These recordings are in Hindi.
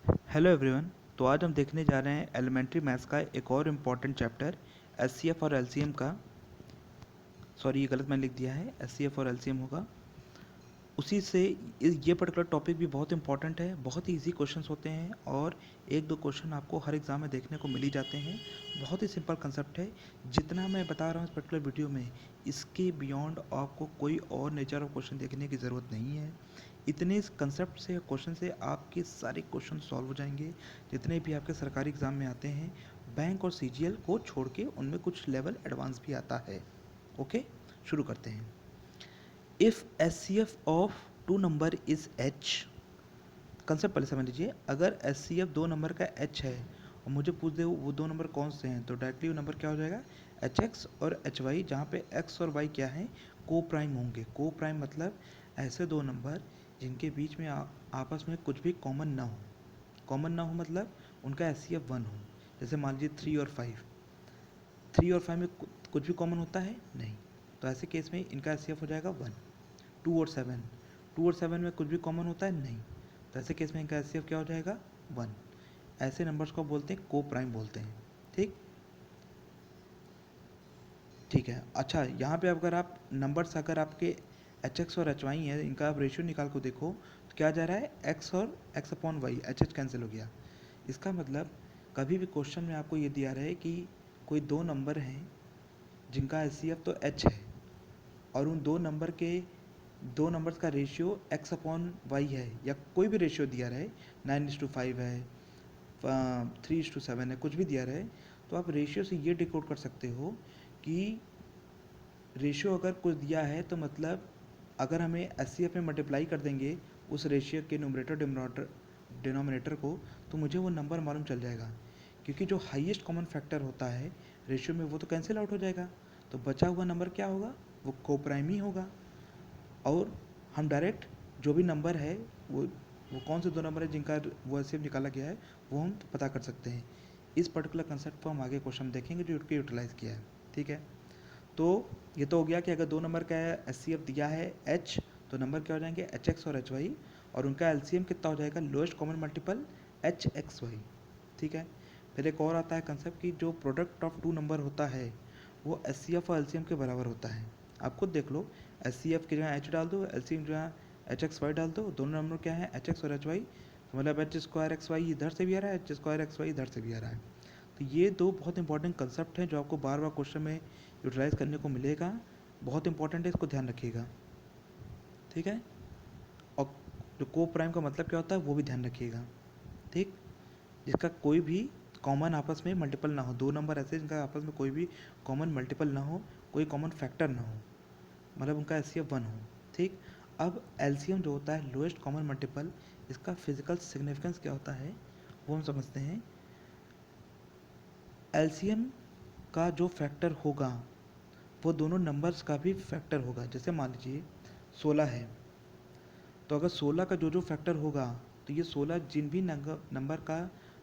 Hello everyone. तो आज हम देखने जा रहे हैं एलिमेंट्री मैथ्स का एक और इम्पॉर्टेंट चैप्टर एचसीएफ और एलसीएम का। सॉरी, ये गलत मैंने लिख दिया है, एचसीएफ और एलसीएम होगा। उसी से ये पर्टिकुलर टॉपिक भी बहुत इंपॉर्टेंट है। बहुत ही इजी क्वेश्चंस होते हैं और एक दो क्वेश्चन आपको हर एग्ज़ाम में देखने को मिल ही जाते हैं। बहुत ही सिंपल कंसेप्ट है। जितना मैं बता रहा हूँ इस पर्टिकुलर वीडियो में, इसके बियॉन्ड आपको कोई और नेचर ऑफ क्वेश्चन देखने की ज़रूरत नहीं है। इतने कंसेप्ट से क्वेश्चन से आपके सारे क्वेश्चन सॉल्व हो जाएंगे जितने भी आपके सरकारी एग्ज़ाम में आते हैं। बैंक और सीजीएल को छोड़ के उनमें कुछ लेवल एडवांस भी आता है। ओके, शुरू करते हैं। If H C F of two number is H, concept पहले समझ लीजिए। अगर एच सी एफ दो नंबर का एच है और मुझे पूछ दे वो दो नंबर कौन से हैं, तो डायरेक्टली वो नंबर क्या हो जाएगा, एच एक्स और एच वाई, जहाँ पे एक्स और वाई क्या है, को प्राइम होंगे। को प्राइम मतलब ऐसे दो नंबर जिनके बीच में आपस में कुछ भी कॉमन ना हो। कॉमन ना हो मतलब उनका एच सी एफ वन हो। जैसे मान लीजिए 3 और 5, 3 और 5 में कुछ भी कॉमन होता है नहीं, तो ऐसे केस में इनका एच सी एफ हो जाएगा 1। 2 और 7, 2 और 7 में कुछ भी कॉमन होता है नहीं, तो ऐसे केस में इनका एच क्या हो जाएगा 1। ऐसे नंबर्स को बोलते हैं को प्राइम बोलते हैं। ठीक ठीक है। अच्छा, यहाँ पे अगर आप नंबर्स अगर आपके एच एक्स और एच वाई हैं, इनका आप रेशियो निकाल को देखो तो क्या जा रहा है, एक्स और x upon y, H H cancel हो गया। इसका मतलब कभी भी क्वेश्चन में आपको ये दिया रहे कि कोई दो नंबर हैं जिनका एच सी एफ तो एच है, और उन दो नंबर्स का रेशियो एक्स अपॉन वाई है, या कोई भी रेशियो दिया रहे, 9:5 है, 3:7 है, कुछ भी दिया रहे, तो आप रेशियो से ये डिकोड कर सकते हो कि रेशियो अगर कुछ दिया है तो मतलब अगर हमें एस सी एफ में मल्टीप्लाई कर देंगे उस रेशियो के न्यूमरेटर डिनोमिनेटर को, तो मुझे वो नंबर मालूम चल जाएगा। क्योंकि जो हाईएस्ट कॉमन फैक्टर होता है रेशियो में वो तो कैंसिल आउट हो जाएगा, तो बचा हुआ नंबर क्या होगा, वो कोप्राइम ही होगा। और हम डायरेक्ट जो भी नंबर है वो वो कौन से दो नंबर है जिनका वो एस निकाला गया है वो हम पता कर सकते हैं। इस पर्टिकुलर कंसेप्ट को हम आगे क्वेश्चन देखेंगे जो उसके यूटिलाइज़ किया है। ठीक है, तो ये तो हो गया कि अगर दो नंबर का एस सी एफ दिया है एच, तो नंबर क्या हो जाएंगे एच एक्स और एच वाई, और उनका एल सी एम कितना हो जाएगा, lowest common multiple H x y. ठीक है। फिर एक और आता है कंसेप्ट की जो प्रोडक्ट ऑफ टू नंबर होता है वो एस सी एफ और एल सी एम के बराबर होता है। आप खुद देख लो, एस सी एफ की जगह एच डाल दो, एल सी एम की जगह एच एक्स वाई डाल दो, दोनों नंबर क्या है एच एक्स और एच वाई, तो मतलब एच स्क्वायर एक्स वाई इधर से भी आ रहा है, एच स्क्वायर एक्स वाई इधर से भी आ रहा है। तो ये दो बहुत इंपॉर्टेंट कंसेप्ट हैं जो आपको बार बार क्वेश्चन में यूटिलाइज करने को मिलेगा। बहुत इंपॉर्टेंट है, इसको ध्यान रखिएगा। ठीक है। और जो को प्राइम का मतलब क्या होता है वो भी ध्यान रखिएगा। ठीक, जिसका कोई भी कॉमन आपस में मल्टीपल ना हो, दो नंबर ऐसे जिनका आपस में कोई भी कॉमन मल्टीपल ना हो, कोई कॉमन फैक्टर ना हो, मतलब उनका एच सी एफ 1 हो। ठीक, अब एलसीएम जो होता है लोएस्ट कॉमन मल्टीपल, इसका फिजिकल सिग्निफिकेंस क्या होता है वो हम समझते हैं। एलसीएम का जो फैक्टर होगा वो दोनों नंबर्स का भी फैक्टर होगा। जैसे मान लीजिए 16 है, तो अगर 16 का जो जो फैक्टर होगा, तो ये 16 जिन भी नंबर का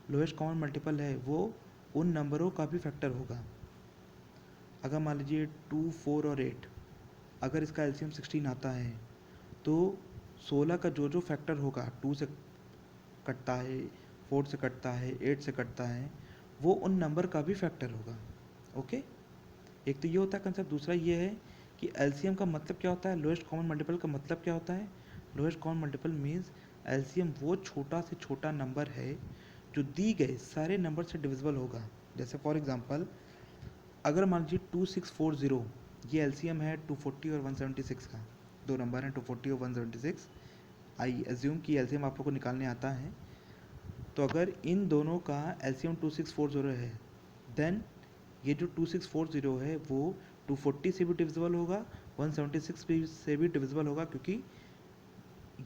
लोएस्ट कॉमन मल्टीपल है वो उन नंबरों का भी फैक्टर होगा। अगर मान लीजिए 2, 4 और 8, अगर इसका एलसीएम 16 आता है, तो 16 का जो जो फैक्टर होगा, 2 से कटता है, 4 से कटता है, 8 से कटता है, वो उन नंबर का भी फैक्टर होगा। ओके, एक तो ये होता है कंसेप्ट। दूसरा ये है कि एलसीएम का मतलब क्या होता है, लोएस्ट कॉमन मल्टीपल का मतलब क्या होता है। Lowest common multiple means LCM वो छोटा से छोटा नंबर है जो दी गए सारे नंबर से डिविजिबल होगा। जैसे फॉर एग्जांपल, अगर मान लीजिए 2640, ये एलसीएम है 240 और 176 का, दो नंबर हैं 240 और 176। आई एज्यूम कि एलसीएम आप लोग को निकालने आता है, तो अगर इन दोनों का एलसीएम 2640 है, देन ये जो 2640 है वो 240 से भी डिविजिबल होगा, 176 से भी डिविजिबल होगा, क्योंकि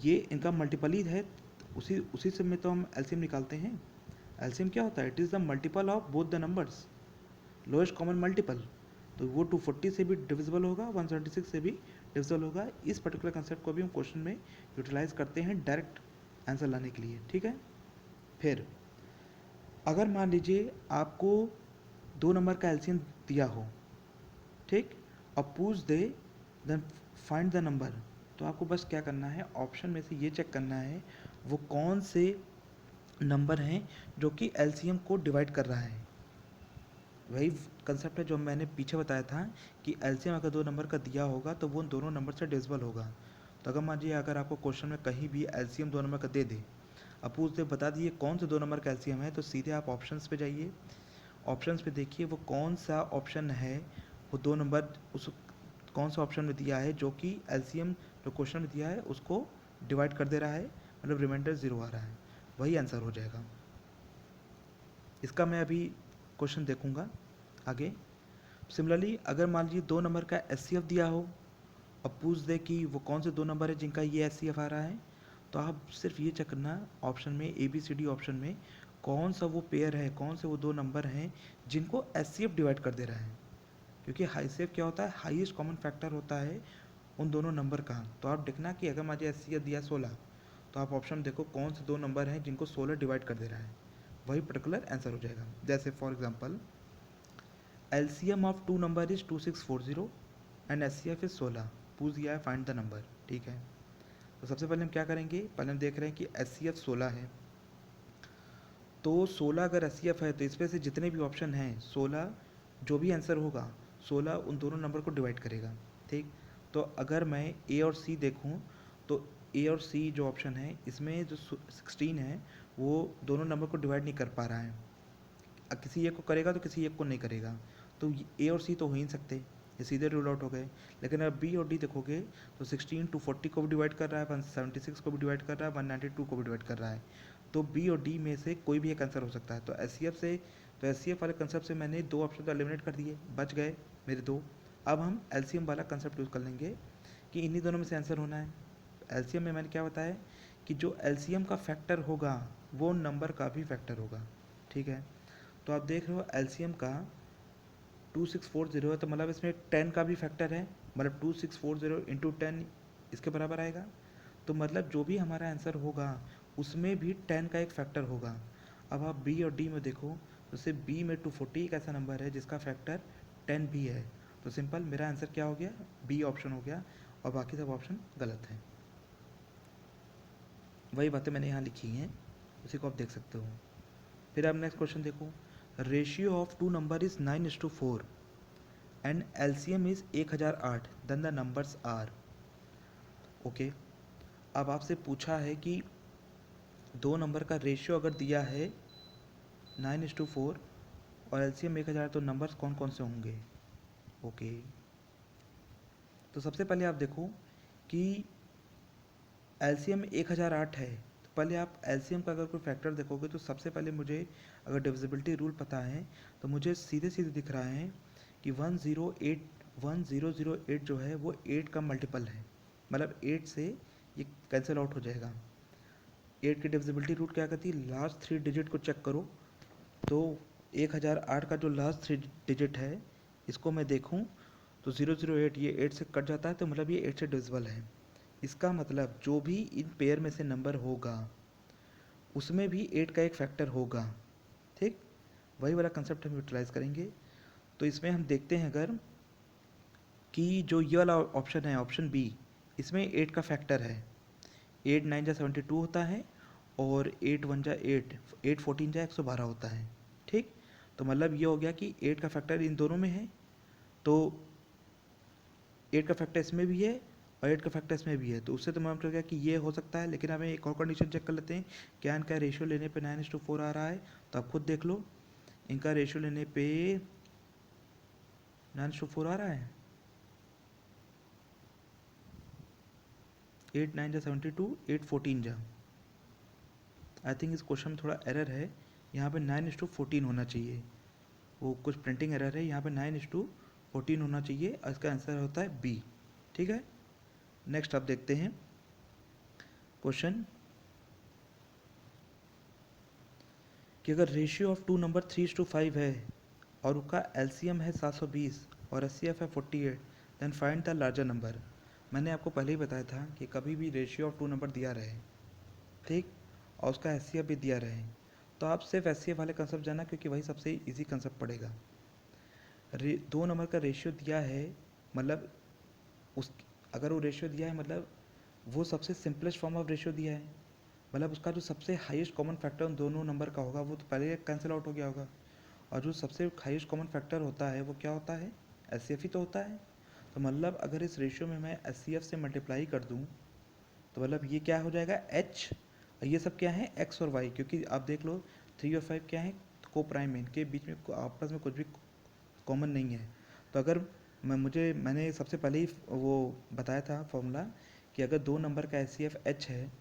ये इनका मल्टीपल ही है। उसी उसी से में तो हम एलसीएम निकालते हैं। एलसीएम क्या होता है, it is the multiple of both the numbers, lowest common multiple. तो वो 240 से भी डिविजिबल होगा, 176 से भी डिविजिबल होगा। इस पर्टिकुलर कंसेप्ट को भी हम क्वेश्चन में यूटिलाइज करते हैं डायरेक्ट आंसर लाने के लिए। ठीक है। फिर अगर मान लीजिए आपको दो नंबर का एलसीएम दिया हो, ठीक, और पूछ दे देन फाइंड द नंबर, तो आपको बस क्या करना है, ऑप्शन में से ये चेक करना है वो कौन से नंबर हैं जो कि एलसीएम को डिवाइड कर रहा है। वही कंसेप्ट है जो मैंने पीछे बताया था कि एलसीएम अगर दो नंबर का दिया होगा तो वो दोनों नंबर से डिविजिबल होगा। तो अगर मान लीजिए अगर आपको क्वेश्चन में कहीं भी एलसीएम दो नंबर का दे दे, अब पूछ दे बता दिए कौन से दो नंबर का एलसीएम है, तो सीधे आप ऑप्शंस पे जाइए, ऑप्शंस पे देखिए वो कौन सा ऑप्शन है, वो दो नंबर उस कौन सा ऑप्शन में दिया है जो कि एलसीएम जो क्वेश्चन में दिया है उसको डिवाइड कर दे रहा है, मतलब रिमाइंडर ज़ीरो आ रहा है, वही आंसर हो जाएगा। इसका मैं अभी क्वेश्चन देखूंगा आगे। सिमिलरली अगर मान लीजिए दो नंबर का एस दिया हो, अब पूछ दे कि वो कौन से दो नंबर है जिनका ये एस आ रहा है, तो आप सिर्फ ये चेक करना ऑप्शन में A B C D option में कौन सा वो पेयर है, कौन से वो दो नंबर हैं जिनको एस डिवाइड कर दे रहा है। क्योंकि हाई सेफ क्या होता है, हाईएस्ट कॉमन फैक्टर होता है उन दोनों नंबर का। तो आप देखना कि अगर मुझे एस दिया 16, तो आप ऑप्शन देखो कौन से दो नंबर हैं जिनको 16 डिवाइड कर दे रहा है, वही पर्टिकुलर आंसर हो जाएगा। जैसे for example LCM of two number is 2640 and HCF is 16, पूछ दिया है फाइंड द नंबर, ठीक है। तो सबसे पहले हम क्या करेंगे, पहले हम देख रहे हैं कि एचसीएफ 16 है, तो 16 अगर एचसीएफ है तो इसमें से जितने भी ऑप्शन हैं 16 जो भी आंसर होगा 16 उन दोनों नंबर को डिवाइड करेगा, ठीक। तो अगर मैं ए और सी देखूं तो ए और सी जो ऑप्शन है इसमें जो 16 है वो दोनों नंबर को डिवाइड नहीं कर पा रहा है, किसी एक को करेगा तो किसी एक को नहीं करेगा, तो ए और सी तो हो ही नहीं सकते, ये सीधे रूल आउट हो गए। लेकिन अब बी और डी देखोगे तो 16 240 को भी डिवाइड कर रहा है, 176 को भी डिवाइड कर रहा है, 192 को भी डिवाइड कर रहा है, तो बी और डी में से कोई भी एक आंसर हो सकता है। तो एस वाले कंसेप्ट से मैंने दो ऑप्शन तो एलिमिनेट कर दिए, बच गए मेरे दो। अब हम एलसीएम वाला कंसेप्ट यूज़ कर लेंगे कि इन्हीं दोनों में से आंसर होना है। एलसीएम में मैंने क्या बताया कि जो एलसीएम का फैक्टर होगा वो नंबर का भी फैक्टर होगा, ठीक है। तो आप देख रहे हो एलसीएम का 2640 है, तो मतलब इसमें 10 का भी फैक्टर है, मतलब 2640 इंटू 10 इसके बराबर आएगा। तो मतलब जो भी हमारा आंसर होगा उसमें भी 10 का एक फैक्टर होगा। अब आप बी और डी में देखो, जैसे बी में 240 एक ऐसा नंबर है जिसका फैक्टर 10 भी है, तो सिंपल मेरा आंसर क्या हो गया, बी ऑप्शन हो गया, और बाकी सब ऑप्शन गलत हैं। वही बातें मैंने यहाँ लिखी हैं, उसी को आप देख सकते हो। फिर आप नेक्स्ट क्वेश्चन देखो, ratio of two number is 9:4 and LCM is 1008, then the numbers are. Okay, अब आपसे पूछा है कि दो नंबर का रेशियो अगर दिया है 9:4 और एलसीएम 1000, तो नंबर्स कौन कौन से होंगे। ओके, तो सबसे पहले आप देखो कि एलसीएम 1008 है, तो पहले आप एलसीएम का अगर कोई फैक्टर देखोगे तो सबसे पहले मुझे अगर डिविजिबिलिटी रूल पता है तो मुझे सीधे सीधे दिख रहा है कि 1008 जो है वो 8 का मल्टीपल है, मतलब 8 से ये कैंसिल आउट हो जाएगा। 8 की डिविजिबिलिटी रूल क्या कहती है, लास्ट 3 डिजिट को चेक करो, तो 1008 का जो लास्ट 3 डिजिट है इसको मैं देखूं तो 008, ये 8 से कट जाता है, तो मतलब ये 8 से डिविजिबल है। इसका मतलब जो भी इन पेयर में से नंबर होगा उसमें भी 8 का एक फैक्टर होगा, ठीक। वही वाला कंसेप्ट हम यूटिलाइज करेंगे। तो इसमें हम देखते हैं अगर कि जो ये वाला ऑप्शन है ऑप्शन बी, इसमें 8 का फैक्टर है, 8 9 जा 72 होता है, और 8 1 जा 8, 8 14 जा 112 होता है, ठीक। तो मतलब ये हो गया कि 8 का फैक्टर इन दोनों में है, तो 8 का फैक्टर इसमें भी है और 8 का फैक्टर इसमें भी है, तो उससे तो मालूम चल गया कि ये हो सकता है। लेकिन हमें एक और कंडीशन चेक कर लेते हैं, क्या इनका रेशियो लेने पे 9:4 आ रहा है, तो आप खुद देख लो, इनका रेशियो लेने पे 9:4 आ रहा है, 8 9 जा 72, 8 14 जा, आई थिंक इस क्वेश्चन में थोड़ा एरर है, यहाँ पे 9:14 होना चाहिए, वो कुछ प्रिंटिंग एरर है, यहाँ पे 9:14 होना चाहिए, और इसका आंसर होता है बी, ठीक है। नेक्स्ट आप देखते हैं क्वेश्चन कि अगर रेशियो ऑफ टू नंबर 3:5 है और उसका एलसीएम है 720 और एचसीएफ है 48, then find the larger number. मैंने आपको पहले ही बताया था कि कभी भी रेशियो ऑफ टू नंबर दिया रहे, ठीक, और उसका एचसीएफ भी दिया रहे, तो आप सिर्फ एचसीएफ वाले कंसेप्ट जाना, क्योंकि वही सबसे इजी कंसेप्ट पड़ेगा। दो नंबर का रेशियो दिया है, मतलब उस अगर वो रेशियो दिया है मतलब वो सबसे सिंपलेस्ट फॉर्म ऑफ रेशियो दिया है, मतलब उसका जो सबसे हाईएस्ट कॉमन फैक्टर उन दोनों नंबर का होगा वो तो पहले कैंसिल आउट हो गया होगा। और जो सबसे हाईएस्ट कॉमन फैक्टर होता है वो क्या होता है, एच ही तो होता है। तो मतलब अगर इस रेशियो में मैं एच से मल्टीप्लाई कर दूँ तो मतलब ये क्या हो जाएगा एच, ये सब क्या है एक्स और वाई, क्योंकि आप देख लो 3 और 5 क्या है को प्राइम है, इनके बीच में आपस में कुछ भी कॉमन नहीं है। तो अगर मैंने सबसे पहले ही वो बताया था फॉर्मूला कि अगर दो नंबर का एच सी एफ एच है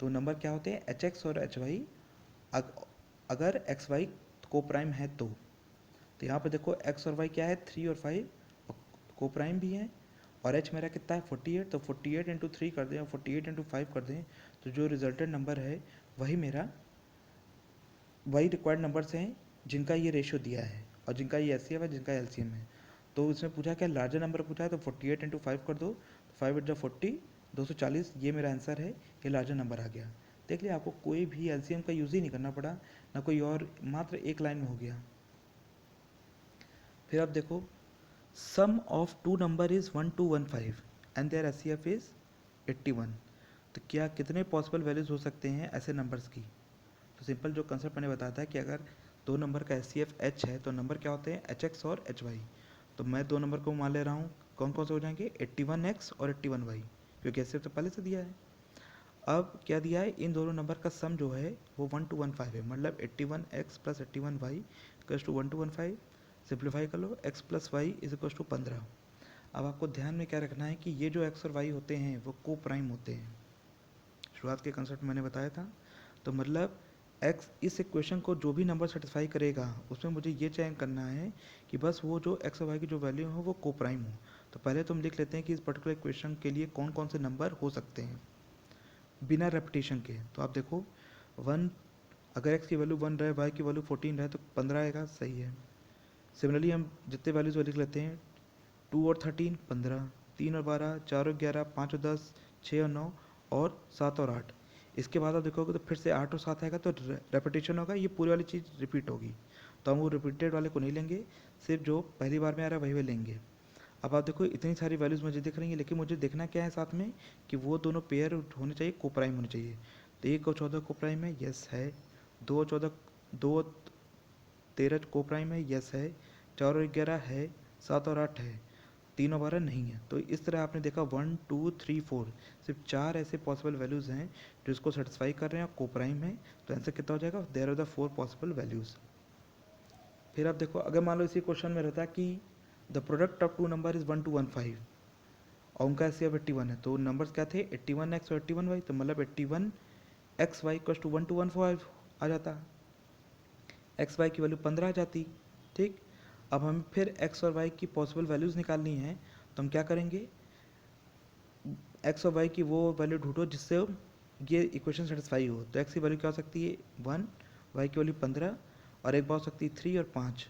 तो नंबर क्या होते हैं एच एक्स और एच वाई, अगर एक्स वाई को प्राइम है तो यहाँ पर देखो एक्स और वाई क्या है 3 और 5 को प्राइम भी है, और एच मेरा कितना है 48, तो 48 इंटू 3 कर दें और 48 इंटू 5 कर दें तो जो रिजल्टेंट नंबर है वही रिक्वायर्ड नंबर्स हैं जिनका ये रेशियो दिया है और जिनका ये एच है जिनका एल है। तो इसमें पूछा क्या लार्जर नंबर पूछा है तो 48 इंटू 5 कर दो, 5 8 40, 240, ये मेरा आंसर है, ये लार्जर नंबर आ गया। देख लिया, आपको कोई भी एलसीएम का यूज़ ही नहीं करना पड़ा, ना कोई और, मात्र एक लाइन में हो गया। फिर आप देखो sum of two number is 1215 and their H is 81। तो क्या कितने पॉसिबल वैल्यूज़ हो सकते हैं ऐसे नंबर्स की। तो सिंपल जो कंसेप्ट मैंने बताया था कि अगर दो नंबर का एच सी एफ एच है तो नंबर क्या होते हैं एच एक्स और एच वाई। तो मैं दो नंबर को मान ले रहा हूँ, कौन कौन से हो जाएंगे 81x और 81y, क्योंकि एच सी एफ तो पहले से दिया है। अब क्या दिया है, इन दोनों नंबर का सम जो है वो 1215 है, मतलब 81x plus 81y equals to 1215। Simplify कर लो, x plus y is equals to 15। अब आपको ध्यान में क्या रखना है कि ये जो x और y होते हैं वो को प्राइम होते हैं, शुरुआत के कंसेप्ट मैंने बताया था। तो मतलब एक्स इस इक्वेशन को जो भी नंबर सेटिस्फाई करेगा उसमें मुझे ये चयन करना है कि बस वो जो एक्स और वाई की जो वैल्यू हो वो को प्राइम हो। तो पहले तो हम लिख लेते हैं कि इस पर्टिकुलर इक्वेशन के लिए कौन कौन से नंबर हो सकते हैं बिना रेपिटेशन के। तो आप देखो वन, अगर एक्स की वैल्यू 1 रहे, वाई की वैल्यू 14 रहे तो 15 आएगा, सही है। सिमिलरली हम जितने वैल्यूज वो लिख लेते हैं, 2 और 13 15, 3 और 12, 4 और 11, 5 और 10, 6 और 9 और 7 और 8। इसके बाद आप देखोगे तो फिर से 8 और 7 आएगा तो रेपिटेशन होगा, ये पूरी वाली चीज़ रिपीट होगी। तो हम वो रिपीटेड वाले को नहीं लेंगे, सिर्फ जो पहली बार में आ रहा है वही लेंगे। अब आप देखो इतनी सारी वैल्यूज़ मुझे दिख रही हैं, लेकिन मुझे देखना क्या है साथ में कि वो दोनों पेयर होने चाहिए, को प्राइम होने चाहिए। तो 1 और 14 को प्राइम है, यस है। 2 और 14, 2 और 13 को प्राइम है, यस है। 4 और 11 है, 7 और 8 है, 3 और 12 नहीं है। तो इस तरह आपने देखा 1 2 3 4 सिर्फ 4 ऐसे पॉसिबल वैल्यूज़ हैं जो इसको सेटिस्फाई कर रहे हैं, को प्राइम है। तो आंसर कितना हो जाएगा, there are the 4 possible values. फिर आप देखो अगर मान लो इसी क्वेश्चन में रहता कि the product of two number is 1215 और उनका एच सी एफ 81 है, तो नंबर्स क्या थे 81x और 81y, तो मतलब 81x y इक्वल्स टू 1215 आ जाता, एक्स वाई की वैल्यू 15 आ जाती। ठीक, अब हमें फिर एक्स और वाई की पॉसिबल वैल्यूज़ निकालनी है, तो हम क्या करेंगे, एक्स और वाई की वो वैल्यू ढूंढो जिससे ये इक्वेशन सेटिस्फाई हो। तो एक्स की वैल्यू क्या हो सकती है 1, वाई की वैल्यू 15, और एक बार हो सकती है 3 और 5,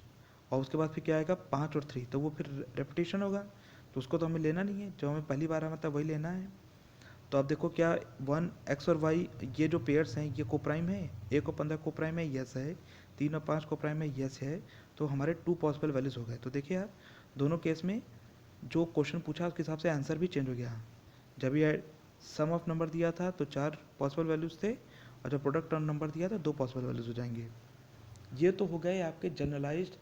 और उसके बाद फिर क्या आएगा 5 और 3, तो वो फिर रेपिटेशन होगा, तो उसको तो हमें लेना नहीं है, जो हमें पहली बार आया था वही लेना है। तो आप देखो क्या 1 एक्स और वाई ये जो पेयर्स हैं ये को प्राइम है, 1 और 15 को प्राइम है, यस है। 3 और 5 को प्राइम है, यस है। तो हमारे 2 पॉसिबल वैल्यूज़ हो गए। तो देखिए आप दोनों केस में जो क्वेश्चन पूछा उसके हिसाब से आंसर भी चेंज हो गया। जब ये सम ऑफ नंबर दिया था तो 4 पॉसिबल वैल्यूज़ थे, और जब प्रोडक्ट ऑफ नंबर दिया था 2 पॉसिबल वैल्यूज़ हो जाएंगे। ये तो हो गए आपके जनरलाइज्ड,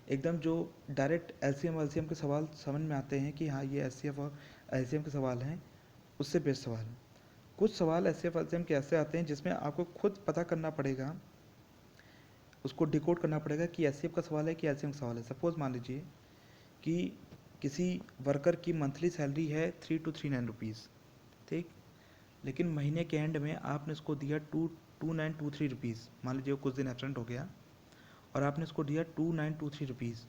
एकदम जो डायरेक्ट एलसीएम के सवाल समझ में आते हैं कि हाँ ये एचसीएफ और एलसीएम के सवाल हैं, उससे बेस्ट सवाल। कुछ सवाल ऐसे एल्सियम के ऐसे आते हैं जिसमें आपको खुद पता करना पड़ेगा, उसको डिकोड करना पड़ेगा कि एचसीएफ का सवाल है कि एलसीएम का सवाल है। सपोज मान लीजिए कि किसी वर्कर की मंथली सैलरी है 3,239 रुपीज़, ठीक, लेकिन महीने के एंड में आपने उसको दिया 2,2923 रुपीज़, मान लीजिए वो कुछ दिन एबसेंट हो गया और आपने उसको दिया 2,923 रुपीज़,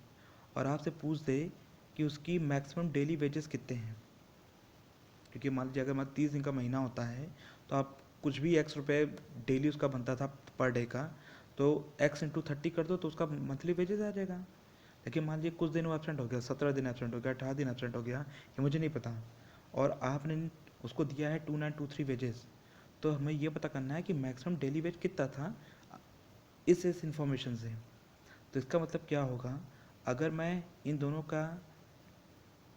और आपसे पूछ दे कि उसकी मैक्सिमम डेली वेजेस कितने हैं, क्योंकि मान लीजिए अगर 30 दिन का महीना होता है तो आप कुछ भी एक्स रुपये डेली उसका बनता था पर डे का, तो एक्स इंटू 30 कर दो तो उसका मंथली वेजेस आ जाएगा। लेकिन मान लीजिए कुछ दिन वो एबसेंट हो गया, 17 दिन एबसेंट हो गया, 18 दिन एबसेंट हो गया, ये मुझे नहीं पता, और आपने उसको दिया है 2,923 वेजेस, तो हमें ये पता करना है कि मैक्सिमम डेली वेज कितना था इस इंफॉर्मेशन से। तो इसका मतलब क्या होगा, अगर मैं इन दोनों का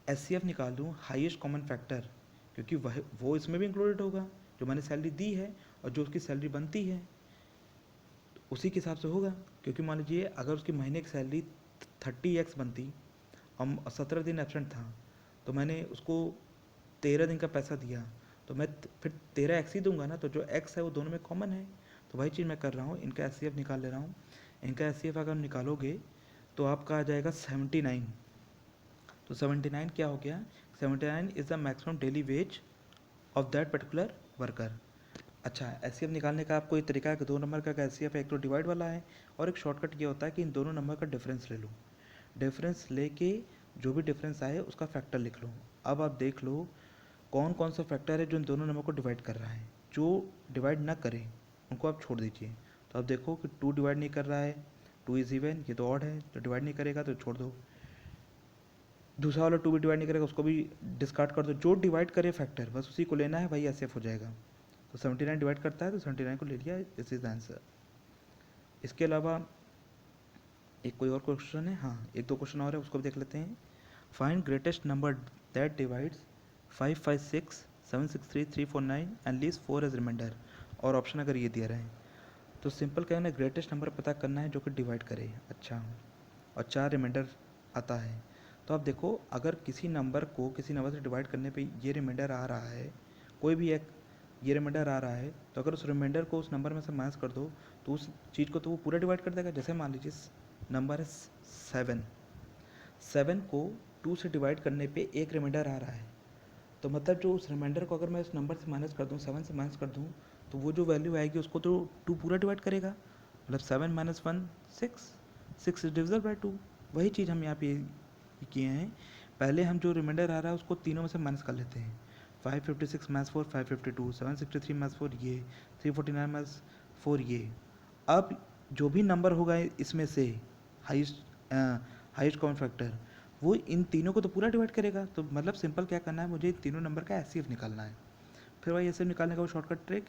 एच निकाल दूँ हाईएस्ट कॉमन फैक्टर, क्योंकि वह वो इसमें भी इंक्लूडेड होगा, जो मैंने सैलरी दी है और जो उसकी सैलरी बनती है उसी के हिसाब से होगा। क्योंकि मान लीजिए अगर उसकी महीने की सैलरी 30x बनती और 17 दिन एबसेंट था, तो मैंने उसको 13 दिन का पैसा दिया, तो मैं फिर 13x ही दूंगा ना, तो जो x है वो दोनों में कॉमन है। तो वही चीज़ मैं कर रहा हूँ, इनका एच निकाल ले रहा हूँ। इनका एच अगर निकालोगे तो आपका आ जाएगा 79। तो 79 क्या हो गया, 79 is the maximum daily ways of that particular worker. अच्छा, एच निकालने का आपको एक तरीका है कि दो नंबर का एच है, एक तो डिवाइड वाला है और एक शॉर्टकट ये होता है कि इन दोनों नंबर का डिफरेंस ले लो। डिफरेंस लेके जो भी डिफरेंस आए उसका फैक्टर लिख लो। अब आप देख लो कौन कौन सा फैक्टर है जो इन दोनों नंबर को डिवाइड कर रहा है। जो डिवाइड ना करें उनको आप छोड़ दीजिए। तो आप देखो कि 2 डिवाइड नहीं कर रहा है, 2 इज इवन, ये तो ऑड है, तो डिवाइड नहीं करेगा तो छोड़ दो। दूसरा वाला 2 भी डिवाइड नहीं करेगा, उसको भी डिस्कार्ड कर दो। जो डिवाइड करे फैक्टर बस उसी को लेना है, वही एस हो जाएगा। तो 79 डिवाइड करता है तो 79 को ले लिया, दिस इज द आंसर। इसके अलावा एक कोई और क्वेश्चन है, हाँ एक दो क्वेश्चन और है, उसको भी देख लेते हैं। Find greatest number that divides 556 763 349 and least 4 as remainder. और ऑप्शन अगर ये दिया रहे तो सिंपल कहना है ग्रेटेस्ट नंबर पता करना है जो कि डिवाइड करे। अच्छा, और 4 रिमाइंडर आता है। तो आप देखो अगर किसी नंबर को किसी नंबर से डिवाइड करने पे ये रिमाइंडर आ रहा है, कोई भी एक ये रिमाइंडर आ रहा है, तो अगर उस रिमाइंडर को उस नंबर में से माइनस कर दो तो उस चीज़ को तो वो पूरा डिवाइड कर देगा। जैसे मान लीजिए नंबर है 7, 7 को 2 से डिवाइड करने पे एक रिमाइंडर आ रहा है, तो मतलब जो उस रिमाइंडर को अगर मैं उस नंबर से माइनस कर दूँ, 7 से माइनस कर दूँ, तो वो जो वैल्यू आएगी उसको तो 2 पूरा डिवाइड करेगा। मतलब 7 - 1 6, 6 इज डिविजिबल बाय 2। वही चीज़ हम यहाँ पे किए हैं। पहले हम जो रिमाइंडर आ रहा है उसको तीनों में से माइनस कर लेते हैं। 556 माइनस 4 552, 763 माइनस 4 ये, 349 माइनस 4 ये। अब जो भी नंबर होगा इसमें से हाईएस्ट कॉमन फैक्टर, वो इन तीनों को तो पूरा डिवाइड करेगा। तो मतलब सिंपल क्या करना है, मुझे इन तीनों नंबर का एचसीएफ निकालना है। फिर वही एचसीएफ निकालने का वो शॉर्टकट ट्रिक,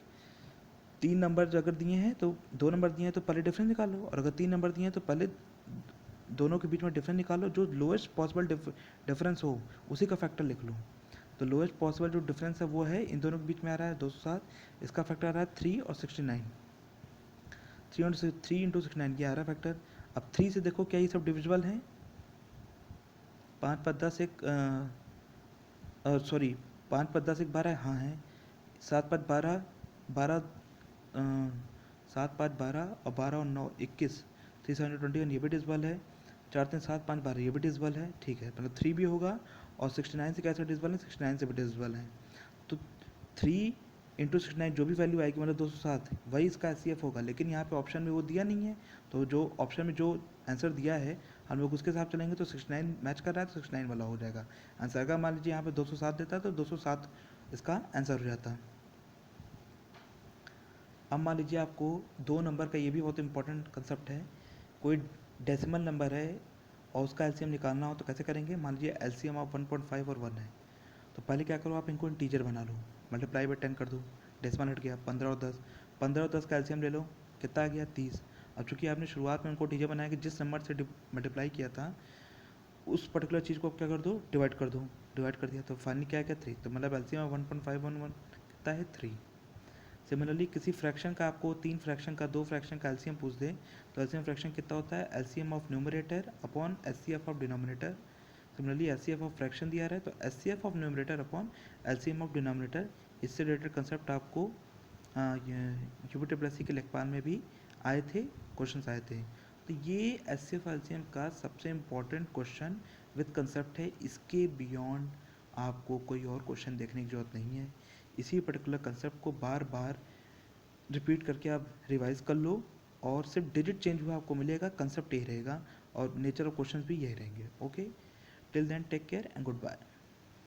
3 नंबर अगर दिए हैं तो 2 नंबर दिए हैं तो पहले डिफरेंस निकालो, और अगर 3 नंबर दिए हैं तो पहले दोनों के बीच में डिफरेंस निकालो। जो लोएस्ट पॉसिबल डिफरेंस हो उसी का फैक्टर लिख लो। तो लोएस्ट पॉसिबल जो डिफरेंस है वो है इन दोनों के बीच में आ रहा है 207, इसका फैक्टर आ रहा है 3 और 69। 3 इंटू 69 ये आ रहा है फैक्टर। अब 3 से देखो क्या ये सब डिविजिबल हैं, 5 5 10 एक सॉरी 5 5 10 एक 12 हाँ है, 7 5 12 12 7 5 12 और 12 और 9 21, 321 ये भी डिविजिबल है, 4 3 7 5 12 ये भी डिविजिबल है। ठीक है, मतलब 3 भी होगा, और 69 से कैसे डिविजिबल है, 69 से भी डिविजिबल है। तो 3 इंटू 69 जो भी वैल्यू आएगी मतलब 207, वही इसका एच होगा। लेकिन यहाँ पे ऑप्शन में वो दिया नहीं है, तो जो ऑप्शन में जो आंसर दिया है हम लोग उसके साथ चलेंगे। तो 69 मैच कर रहा है तो 69 वाला हो जाएगा आंसर। का मान लीजिए यहाँ पे 207 देता है तो 207 इसका आंसर हो जाता है। अब मान लीजिए आपको दो नंबर का, ये भी बहुत इंपॉर्टेंट कंसेप्ट है, कोई डेसिमल नंबर है और उसका एलसीएम निकालना हो तो कैसे करेंगे। मान लीजिए एलसीएम ऑफ 1.5 और 1 है, तो पहले क्या करो आप इनको इंटीजर बना लो, मल्टीप्लाई बाई 10 कर दो, डेसिमल हट गया, 15 और 10, 15 और 10 का एलसीएम ले लो, कितना आ गया 30। अब चूंकि आपने शुरुआत में उनको इंटीजर बनाया कि जिस नंबर से मल्टीप्लाई किया था उस पर्टिकुलर चीज़ को आप क्या कर दो, डिवाइड कर दो, डिवाइड कर दिया तो फाइनली क्या क्या 3। तो मतलब एलसीएम ऑफ 1.511 कितना है 3। सिमिलरली किसी फ्रैक्शन का आपको 3 फ्रैक्शन का 2 फ्रैक्शन का एलसीएम पूछ दे तो एलसीएम फ्रैक्शन कितना होता है, LCM of numerator upon HCF of denominator. Similarly HCF of fraction दिया रहा है तो HCF of numerator upon LCM of denominator. इससे रिलेटेड कंसेप्ट आपको यूपीटी प्लस सी के लेखपाल में भी आए थे, क्वेश्चंस आए थे। तो ये एचसीएफ एलसीएम का सबसे इम्पॉर्टेंट क्वेश्चन विद कंसेप्ट है। इसके बियॉन्ड आपको कोई और क्वेश्चन देखने की जरूरत नहीं है। इसी पर्टिकुलर कंसेप्ट को बार बार रिपीट करके आप रिवाइज कर लो, और सिर्फ डिजिट चेंज हुआ आपको मिलेगा, कंसेप्ट यही रहेगा और नेचर ऑफ क्वेश्चंस भी यही रहेंगे। Okay, till then take care and good bye.